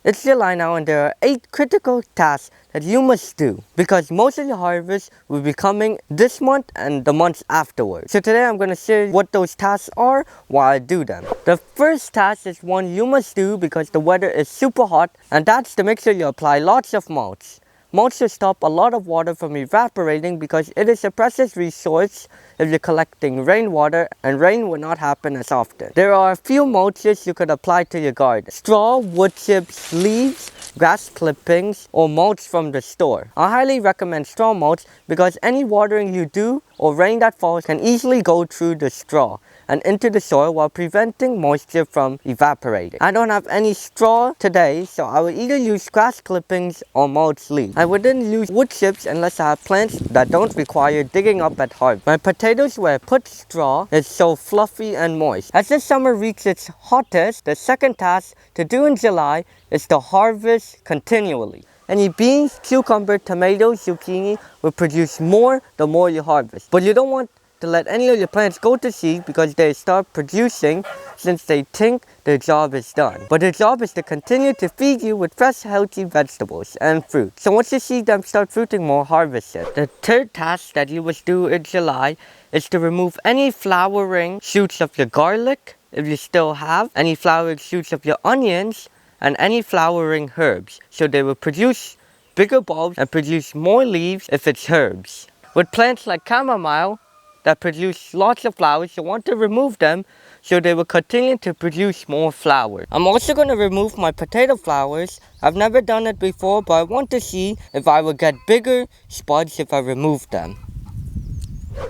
It's July now and there are 8 critical tasks that you must do because most of your harvest will be coming this month and the months afterwards. So today I'm going to share what those tasks are while I do them. The first task is one you must do because the weather is super hot, and that's to make sure you apply lots of mulch. Mulch will stop a lot of water from evaporating because it is a precious resource if you're collecting rainwater, and rain will not happen as often. There are a few mulches you could apply to your garden: straw, wood chips, leaves, grass clippings, or mulch from the store. I highly recommend straw mulch because any watering you do or rain that falls can easily go through the straw and into the soil while preventing moisture from evaporating. I don't have any straw today, so I will either use grass clippings or mulch leaves. I wouldn't use wood chips unless I have plants that don't require digging up at harvest. My potatoes where I put straw is so fluffy and moist. As the summer reaches its hottest, the second task to do in July is to harvest continually. Any beans, cucumber, tomatoes, zucchini will produce more the more you harvest. But you don't want to let any of your plants go to seed because they start producing since they think their job is done. But their job is to continue to feed you with fresh, healthy vegetables and fruit. So once you see them start fruiting more, harvest it. The third task that you must do in July is to remove any flowering shoots of your garlic, if you still have, any flowering shoots of your onions, and any flowering herbs, so they will produce bigger bulbs and produce more leaves if it's herbs. With plants like chamomile that produce lots of flowers, you want to remove them so they will continue to produce more flowers. I'm also going to remove my potato flowers. I've never done it before, but I want to see if I will get bigger spuds if I remove them.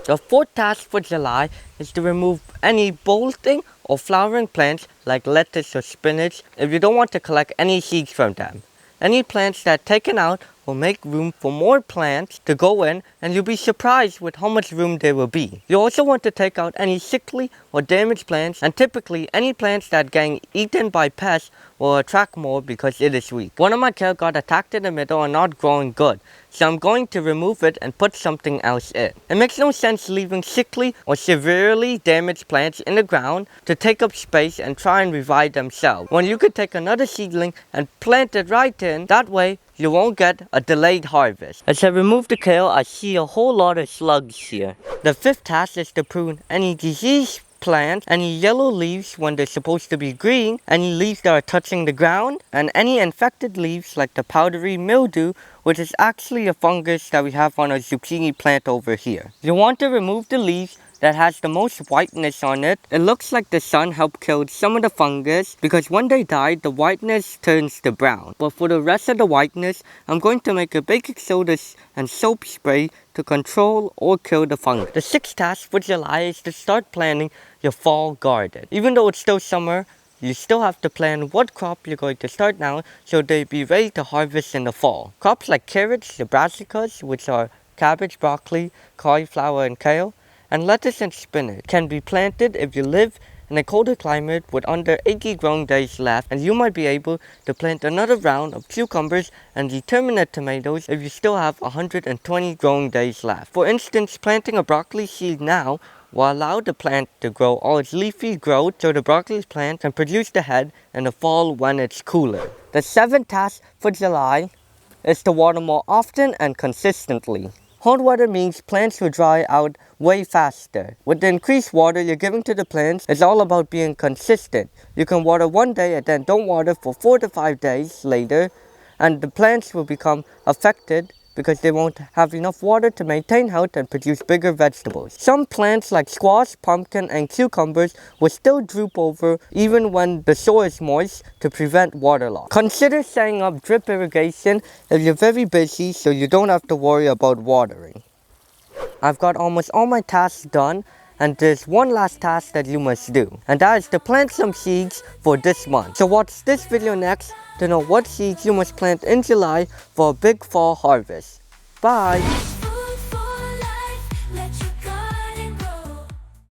The fourth task for July is to remove any bolting or flowering plants like lettuce or spinach if you don't want to collect any seeds from them. Any plants that are taken out will make room for more plants to go in, and you'll be surprised with how much room there will be. You also want to take out any sickly or damaged plants, and typically any plants that get eaten by pests will attract more because it is weak. One of my kale got attacked in the middle and not growing good, so I'm going to remove it and put something else in. It makes no sense leaving sickly or severely damaged plants in the ground to take up space and try and revive themselves, when you could take another seedling and plant it right in. That way you won't get a delayed harvest. As I remove the kale, I see a whole lot of slugs here. The fifth task is to prune any diseased plants, any yellow leaves when they're supposed to be green, any leaves that are touching the ground, and any infected leaves like the powdery mildew, which is actually a fungus that we have on our zucchini plant over here. You want to remove the leaves that has the most whiteness on it. It looks like the sun helped kill some of the fungus because when they die, the whiteness turns to brown. But for the rest of the whiteness, I'm going to make a baking soda and soap spray to control or kill the fungus. The sixth task for July is to start planting your fall garden. Even though it's still summer, you still have to plan what crop you're going to start now so they'll be ready to harvest in the fall. Crops like carrots, the brassicas, which are cabbage, broccoli, cauliflower, and kale, and lettuce and spinach can be planted if you live in a colder climate with under 80 growing days left, and you might be able to plant another round of cucumbers and determinate tomatoes if you still have 120 growing days left. For instance, planting a broccoli seed now will allow the plant to grow all its leafy growth so the broccoli plant can produce the head in the fall when it's cooler. The seventh task for July is to water more often and consistently. Hot weather means plants will dry out way faster. With the increased water you're giving to the plants, it's all about being consistent. You can water one day and then don't water for 4 to 5 days later, and the plants will become affected because they won't have enough water to maintain health and produce bigger vegetables. Some plants like squash, pumpkin, and cucumbers will still droop over even when the soil is moist to prevent water loss. Consider setting up drip irrigation if you're very busy so you don't have to worry about watering. I've got almost all my tasks done, and there's one last task that you must do, and that is to plant some seeds for this month. So watch this video next to know what seeds you must plant in July for a big fall harvest. Bye!